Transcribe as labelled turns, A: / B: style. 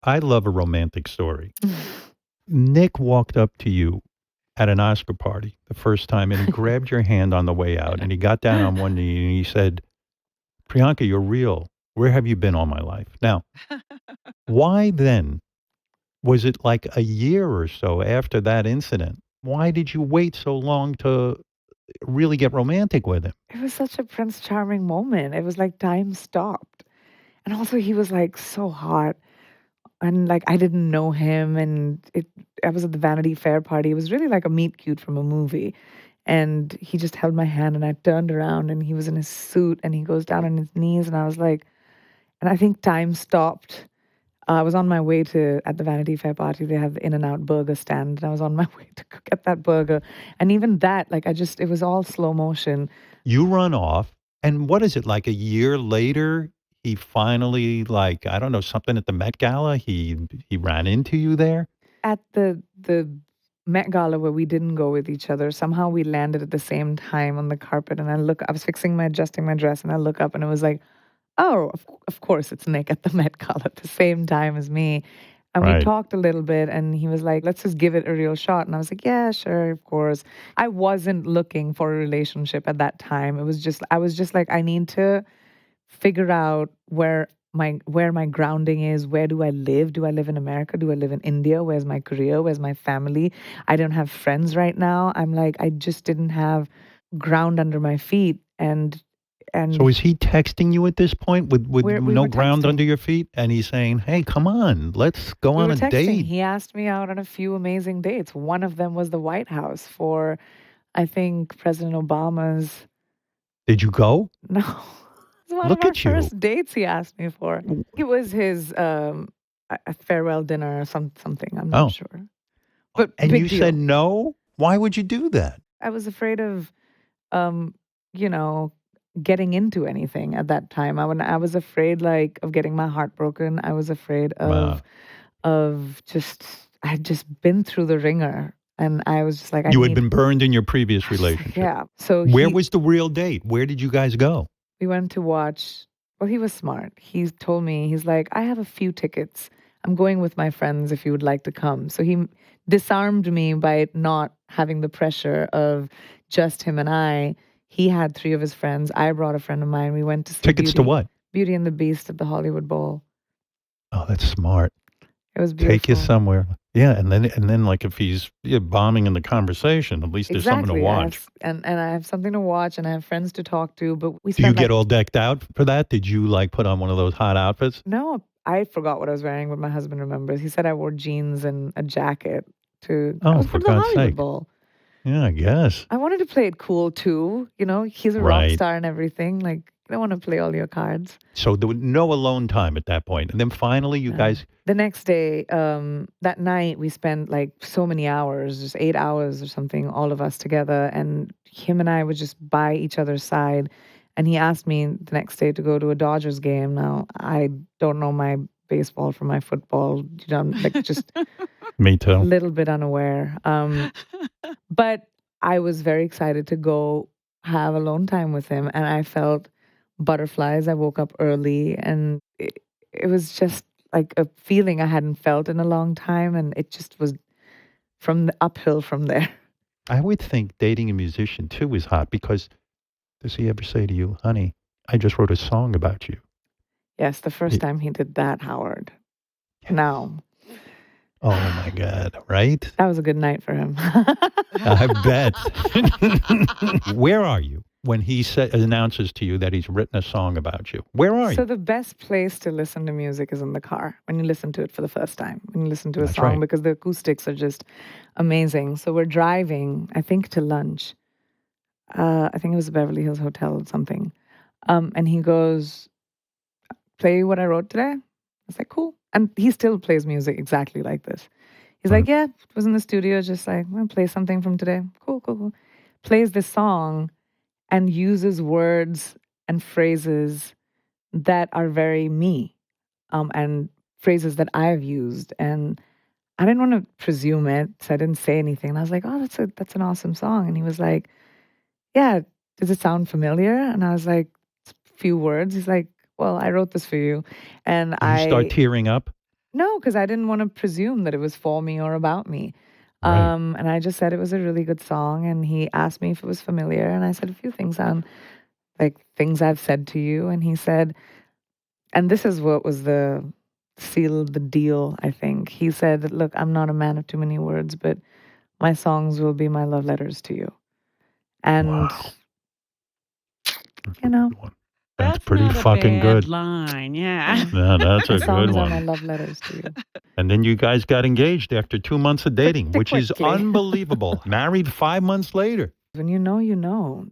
A: I love a romantic story. Nick walked up to you at an Oscar party the first time, and he grabbed your hand on the way out, and he got down on one knee, and he said, "Priyanka, you're real. Where have you been all my life?" Now, why then? Was it like a year or so after that incident? Why did you wait so long to really get romantic with him?
B: It was such a Prince Charming moment. It was like time stopped. And also he was like so hot. And like I didn't know him and I was at the Vanity Fair party. It was really like a meet cute from a movie. And he just held my hand and I turned around and he was in his suit and he goes down on his knees and I was like and I think time stopped. I was on my way to at the Vanity Fair party. They have the In-N-Out burger stand, and I was on my way to go get that burger. And even that, like it was all slow motion.
A: You run off, and what is it, like a year later, he finally, like, I don't know, something at the Met Gala, he ran into you there?
B: At the Met Gala where we didn't go with each other, somehow we landed at the same time on the carpet. And I was adjusting my dress, and I look up, and it was like, oh, of course, it's Nick at the Met Gala at the same time as me. And we
A: Right.
B: talked a little bit, and he was like, let's just give it a real shot. And I was like, yeah, sure, of course. I wasn't looking for a relationship at that time. I was just like, I need to figure out where my grounding is. Where do I live? Do I live in America? Do I live in India? Where's my career? Where's my family? I don't have friends right now. I'm like, I just didn't have ground under my feet. And
A: So is he texting you at this point with
B: we
A: no
B: were
A: ground under
B: texting.
A: your feet? And he's saying, "Hey, come on, let's go
B: We
A: on
B: were
A: a
B: texting.
A: date."
B: He asked me out on a few amazing dates. One of them was the White House for, I think, President Obama's.
A: Did you go?
B: No, it's one of
A: Look
B: our
A: at you.
B: first dates he asked me for.
A: W
B: It was his a farewell dinner or something. I'm not
A: Oh,
B: sure, but
A: and you
B: big
A: said
B: deal.
A: no? Why would you do that?
B: I was afraid of, um, you know, getting into anything at that time. I was afraid like of getting my heart broken. I was afraid
A: Wow.
B: of just I had just been through the ringer, and I was just like,
A: You had been burned in your previous
B: I was just like,
A: relationship.
B: yeah. So
A: Where was the real date? Where did you guys go?
B: we went to watch. Well, he was smart. He told me, he's like, I have a few tickets. I'm going with my friends if you would like to come. So he disarmed me by not having the pressure of just him and I. He had three of his friends. I brought a friend of mine. We went to see
A: Tickets to what?
B: Beauty and the Beast at the Hollywood Bowl.
A: Oh, that's smart.
B: It was
A: Take you
B: beautiful.
A: somewhere. Yeah, and then, like, if he's, yeah, bombing in the conversation, at least there's something to
B: Exactly.
A: watch.
B: And I have something to watch and I have friends to talk to. But we
A: Do you
B: spent
A: get
B: like
A: all decked out for that? Did you, like, put on one of those hot outfits?
B: no, I forgot what I was wearing, but my husband remembers. He said I wore jeans and a jacket to I
A: Oh,
B: was
A: for
B: for the
A: God's
B: Hollywood
A: sake.
B: Bowl.
A: Yeah, I guess.
B: I wanted to play it cool too. You know, he's a rock
A: Right.
B: star and everything. Like, you don't want to play all your cards.
A: So there was no alone time at that point, and then finally you
B: No.
A: guys
B: The next day, that night, we spent like so many hours, just 8 hours or something, all of us together. And him and I would just by each other's side. And he asked me the next day to go to a Dodgers game. Now, I don't know my baseball from my football, like just
A: Me
B: a
A: too.
B: little bit unaware. But I was very excited to go have alone time with him. And I felt butterflies. I woke up early and it was just like a feeling I hadn't felt in a long time. And it just was from the uphill from there.
A: I would think dating a musician too is hot because does he ever say to you, "Honey, I just wrote a song about you"?
B: Yes, the first
A: Y
B: time he did that, Howard.
A: Yes.
B: Now,
A: Oh my god, right?
B: that was a good night for him.
A: I bet. Where are you when he announces to you that he's written a song about you? Where are
B: So
A: you?
B: the best place to listen to music is in the car when you listen to it for the first time, when you listen to a
A: That's
B: song
A: right.
B: because the acoustics are just amazing. So we're driving, I think, to lunch. I think it was a Beverly Hills Hotel or something. And he goes, play what I wrote today. I was like, cool. And he still plays music exactly like this. He's
A: Right.
B: like, yeah, it was in the studio, just like, I'm gonna play something from today. Cool, cool, cool. Plays this song and uses words and phrases that are very me, and phrases that I've used. And I didn't want to presume it, so I didn't say anything. And I was like, oh, that's an awesome song. And he was like, yeah, does it sound familiar? And I was like, few words. He's like, well, I wrote this for you. And
A: Do you start
B: I
A: tearing up?
B: No, because I didn't want to presume that it was for me or about me.
A: Right.
B: And I just said it was a really good song, and he asked me if it was familiar, and I said a few things on like things I've said to you, and he said, and this is what was the seal, the deal, I think. He said, "Look, I'm not a man of too many words, but my songs will be my love letters to you." And
A: Wow. That's
B: you
A: a
B: know,
A: good one. That's
C: That's
A: pretty
C: not a
A: fucking
C: bad
A: good.
C: line. Yeah.
B: yeah,
A: Yeah, that's
B: my
A: a good
B: songs are my
A: one.
B: love letters to you.
A: And then you guys got engaged after 2 months of dating,
B: Pretty
A: which is
B: quickly.
A: unbelievable. Married 5 months later.
B: When you know, you know.